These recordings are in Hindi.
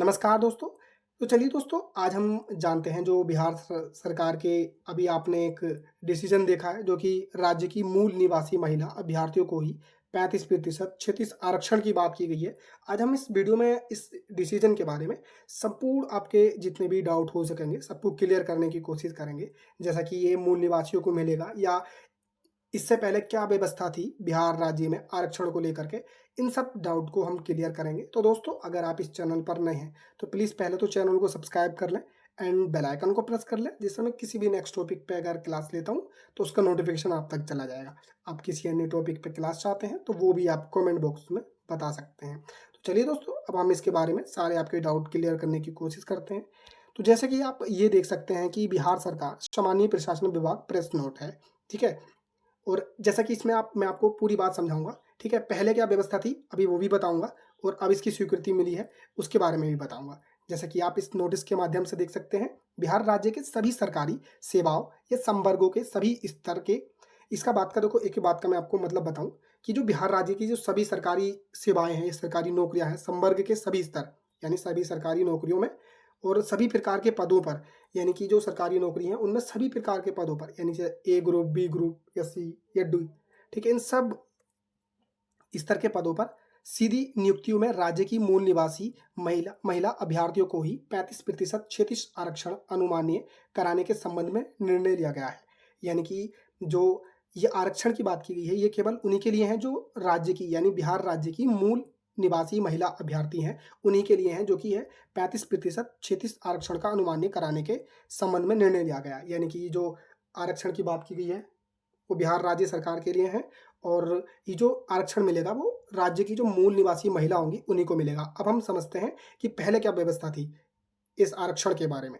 नमस्कार दोस्तों। तो चलिए दोस्तों, आज हम जानते हैं जो बिहार सरकार के अभी आपने एक डिसीजन देखा है, जो कि राज्य की मूल निवासी महिला अभ्यर्थियों को ही 35% क्षितिज आरक्षण की बात की गई है। आज हम इस वीडियो में इस डिसीजन के बारे में संपूर्ण आपके जितने भी डाउट हो सकेंगे सबको क्लियर करने की कोशिश करेंगे। जैसा कि ये मूल निवासियों को मिलेगा या इससे पहले क्या व्यवस्था थी बिहार राज्य में आरक्षण को लेकर के, इन सब डाउट को हम क्लियर करेंगे। तो दोस्तों, अगर आप इस चैनल पर नए हैं तो प्लीज़ पहले तो चैनल को सब्सक्राइब कर लें एंड बेल आइकन को प्रेस कर लें, जिससे मैं किसी भी नेक्स्ट टॉपिक पे अगर क्लास लेता हूँ तो उसका नोटिफिकेशन आप तक चला जाएगा। आप किसी अन्य टॉपिक पे क्लास चाहते हैं तो वो भी आप कमेंट बॉक्स में बता सकते हैं। तो चलिए दोस्तों, अब हम इसके बारे में सारे आपके डाउट क्लियर करने की कोशिश करते हैं। तो जैसे कि आप ये देख सकते हैं कि बिहार सरकार सामान्य प्रशासन विभाग प्रेस नोट है, ठीक है। और जैसा कि इसमें मैं आपको पूरी बात समझाऊँगा, ठीक है। पहले क्या व्यवस्था थी, अभी वो भी बताऊँगा, और अब इसकी स्वीकृति मिली है, उसके बारे में भी बताऊँगा। जैसा कि आप इस नोटिस के माध्यम से देख सकते हैं, बिहार राज्य के सभी सरकारी सेवाओं या संवर्गों के सभी स्तर के, इसका बात का देखो, एक ही बात का मैं आपको मतलब बताऊँ कि जो बिहार राज्य की जो सभी सरकारी सेवाएँ हैं, सरकारी नौकरियाँ हैं, संवर्ग के सभी स्तर, यानी सभी सरकारी नौकरियों में और सभी प्रकार के पदों पर, यानी कि जो सरकारी नौकरी है उनमें सभी प्रकार के पदों पर, यानी जैसे ए ग्रुप, बी ग्रुप या सी या डी, ठीक है, इन सब स्तर के पदों पर सीधी नियुक्तियों में राज्य की मूल निवासी महिला महिला अभ्यर्थियों को ही 35% क्षैतिज आरक्षण अनुमानीय कराने के संबंध में निर्णय लिया गया है। यानी कि जो ये आरक्षण की बात की गई है, ये केवल उन्हीं के लिए है जो राज्य की, यानी बिहार राज्य की मूल निवासी महिला अभ्यर्थी हैं, उन्हीं के लिए हैं, जो कि है 35% क्षैतिज आरक्षण का अनुमान्य कराने के संबंध में निर्णय लिया गया। यानी कि जो आरक्षण की बात की गई है वो बिहार राज्य सरकार के लिए है, और ये जो आरक्षण मिलेगा वो राज्य की जो मूल निवासी महिला होंगी उन्हीं को मिलेगा। अब हम समझते हैं कि पहले क्या व्यवस्था थी इस आरक्षण के बारे में।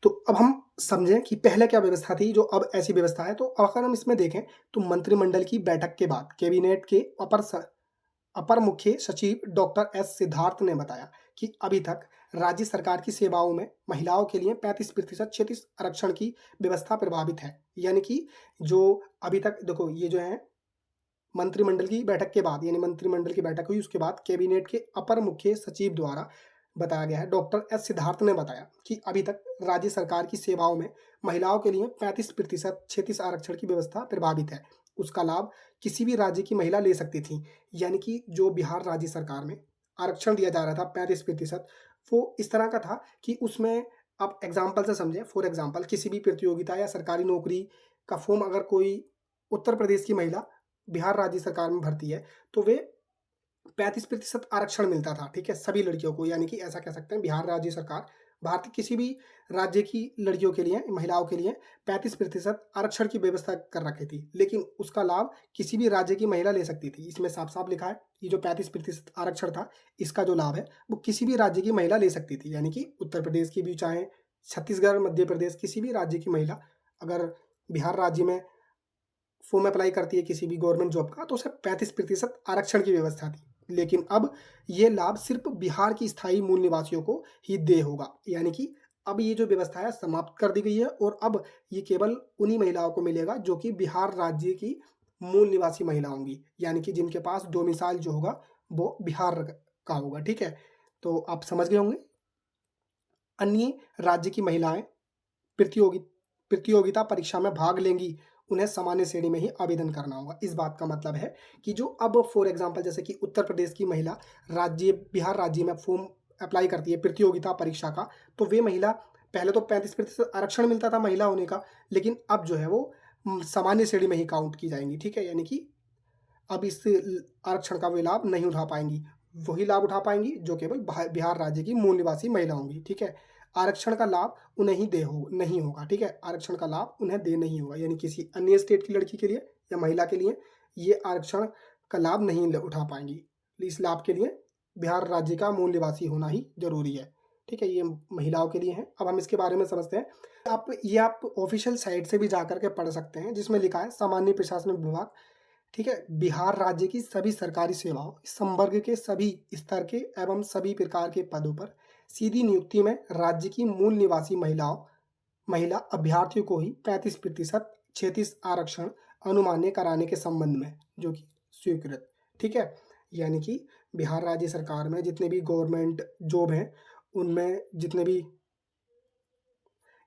तो अब हम समझें कि पहले क्या व्यवस्था थी जो अब ऐसी व्यवस्था है। तो अगर हम इसमें देखें तो मंत्रिमंडल की बैठक के बाद कैबिनेट के अपर मुख्य सचिव डॉक्टर एस सिद्धार्थ ने बताया कि अभी तक राज्य सरकार की सेवाओं में महिलाओं के लिए 35% क्षैतिज आरक्षण की व्यवस्था प्रभावित है। यानी कि जो अभी तक देखो, ये जो है मंत्रिमंडल की बैठक के बाद, यानी मंत्रिमंडल की बैठक हुई उसके बाद कैबिनेट के अपर मुख्य सचिव द्वारा बताया गया है, डॉक्टर एस सिद्धार्थ ने बताया कि अभी तक राज्य सरकार की सेवाओं में महिलाओं के लिए 35% क्षैतिज आरक्षण की व्यवस्था प्रभावित है। उसका लाभ किसी भी राज्य की महिला ले सकती थी। यानी कि जो बिहार राज्य सरकार में आरक्षण दिया जा रहा था 35%, वो इस तरह का था कि उसमें आप एग्जाम्पल से समझें। फॉर एग्जाम्पल, किसी भी प्रतियोगिता या सरकारी नौकरी का फॉर्म अगर कोई उत्तर प्रदेश की महिला बिहार राज्य सरकार में भरती है तो वे 35% आरक्षण मिलता था, ठीक है, सभी लड़कियों को। यानी कि ऐसा कह सकते हैं बिहार राज्य सरकार भारत के किसी भी राज्य की लड़कियों के लिए, महिलाओं के लिए 35% आरक्षण की व्यवस्था कर रखी थी, लेकिन उसका लाभ किसी भी राज्य की महिला ले सकती थी। इसमें साफ साफ लिखा है कि जो 35% आरक्षण था, इसका जो लाभ है वो किसी भी राज्य की महिला ले सकती थी। यानी कि उत्तर प्रदेश की भी, चाहे छत्तीसगढ़, मध्य प्रदेश, किसी भी राज्य की महिला अगर बिहार राज्य में फॉर्म अप्लाई करती है किसी भी गवर्नमेंट जॉब का, तो उसे 35% आरक्षण की व्यवस्था थी। लेकिन अब ये लाभ सिर्फ बिहार की स्थायी मूल निवासियों को ही दे होगा। यानी कि अब ये जो व्यवस्था है समाप्त कर दी गई है, और अब ये केवल उन्हीं महिलाओं को मिलेगा जो कि बिहार राज्य की मूल निवासी महिला होंगी, यानी कि जिनके पास डोमिसाइल जो होगा वो बिहार का होगा, ठीक है। तो आप समझ गए होंगे। अन्य राज्य की महिलाएं प्रतियोगी प्रतियोगिता परीक्षा में भाग लेंगी, उन्हें सामान्य श्रेणी में ही आवेदन करना होगा। इस बात का मतलब है कि जो अब फॉर एग्जांपल जैसे कि उत्तर प्रदेश की महिला राज्य बिहार राज्य में फॉर्म अप्लाई करती है प्रतियोगिता परीक्षा का, तो वे महिला, पहले तो 35% आरक्षण मिलता था महिला होने का, लेकिन अब जो है वो सामान्य श्रेणी में ही काउंट की जाएंगी, ठीक है। यानी कि अब इस आरक्षण का वे लाभ नहीं उठा पाएंगी, वही लाभ उठा पाएंगी जो केवल बिहार राज्य की मूल निवासी महिला होंगी, ठीक है। आरक्षण का लाभ उन्हें ही नहीं होगा, ठीक है। आरक्षण का लाभ उन्हें दे नहीं होगा, यानी किसी अन्य स्टेट की लड़की के लिए या महिला के लिए ये आरक्षण का लाभ नहीं उठा पाएंगी। इस लाभ के लिए बिहार राज्य का मूल निवासी होना ही जरूरी है, ठीक है। ये महिलाओं के लिए है। अब हम इसके बारे में समझते हैं। आप ऑफिशियल साइट से भी जाकर के पढ़ सकते हैं, जिसमें लिखा है सामान्य प्रशासन विभाग, ठीक है, बिहार राज्य की सभी सरकारी सेवाओं संवर्ग के सभी स्तर के एवं सभी प्रकार के पदों पर सीधी नियुक्ति में राज्य की मूल निवासी महिला अभ्यर्थियों को ही 35% क्षैतिज आरक्षण अनुमान्य कराने के संबंध में जो कि स्वीकृत, ठीक है। यानी कि बिहार राज्य सरकार में जितने भी गवर्नमेंट जॉब हैं, उनमें जितने भी,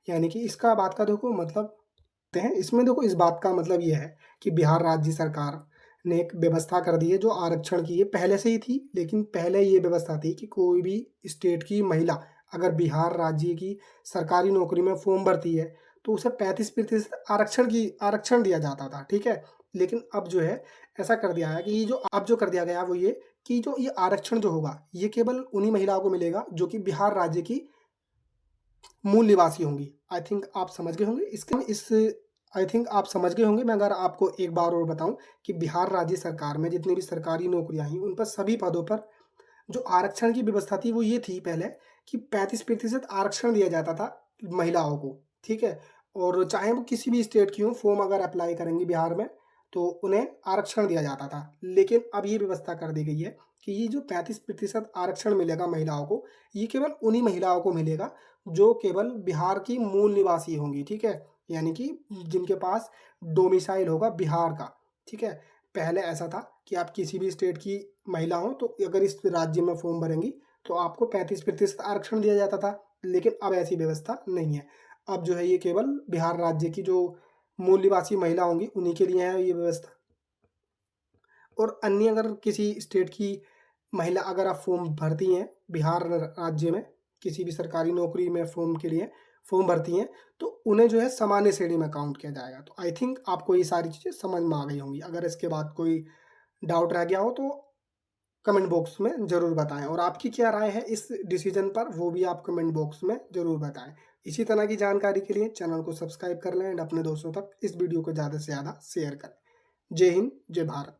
यानी कि इसका बात का देखो मतलब हैं, इसमें देखो इस बात का मतलब ये है कि बिहार राज्य सरकार ने एक व्यवस्था कर दी है जो आरक्षण की है, पहले से ही थी, लेकिन पहले ये व्यवस्था थी कि कोई भी स्टेट की महिला अगर बिहार राज्य की सरकारी नौकरी में फॉर्म भरती है तो उसे 35% आरक्षण दिया जाता था, ठीक है। लेकिन अब जो है ऐसा कर दिया है कि ये जो अब जो कर दिया गया है वो ये कि जो ये आरक्षण जो होगा ये केवल उन्हीं महिलाओं को मिलेगा जो कि बिहार राज्य की मूल निवासी होंगी। आई थिंक आप समझ गए होंगे इसके इस आई थिंक आप समझ गए होंगे। मैं अगर आपको एक बार और बताऊं कि बिहार राज्य सरकार में जितनी भी सरकारी नौकरियां हैं उन पर सभी पदों पर जो आरक्षण की व्यवस्था थी वो ये थी पहले कि 35% आरक्षण दिया जाता था महिलाओं को, ठीक है। और चाहे वो किसी भी स्टेट की हो, फॉर्म अगर अप्लाई करेंगी बिहार में तो उन्हें आरक्षण दिया जाता था। लेकिन अब ये व्यवस्था कर दी गई है कि ये जो 35% आरक्षण मिलेगा महिलाओं को, ये केवल उन्हीं महिलाओं को मिलेगा जो केवल बिहार की मूल निवासी होंगी, ठीक है। यानी कि जिनके पास डोमिसाइल होगा बिहार का, ठीक है। पहले ऐसा था कि आप किसी भी स्टेट की महिला हो तो अगर इस राज्य में फॉर्म भरेंगी तो आपको 35% आरक्षण दिया जाता था, लेकिन अब ऐसी व्यवस्था नहीं है। अब जो है ये केवल बिहार राज्य की जो मूल निवासी महिला होंगी उन्हीं के लिए है ये व्यवस्था। और अन्य अगर किसी स्टेट की महिला अगर आप फॉर्म भरती हैं बिहार राज्य में किसी भी सरकारी नौकरी में फॉर्म के लिए फॉर्म भरती हैं तो उन्हें जो है सामान्य श्रेणी में काउंट किया जाएगा। तो आई थिंक आपको ये सारी चीज़ें समझ में आ गई होंगी। अगर इसके बाद कोई डाउट रह गया हो तो कमेंट बॉक्स में ज़रूर बताएं, और आपकी क्या राय है इस डिसीजन पर वो भी आप कमेंट बॉक्स में ज़रूर बताएं। इसी तरह की जानकारी के लिए चैनल को सब्सक्राइब कर लें एंड अपने दोस्तों तक इस वीडियो को ज़्यादा से ज़्यादा शेयर करें। जय हिंद, जय भारत।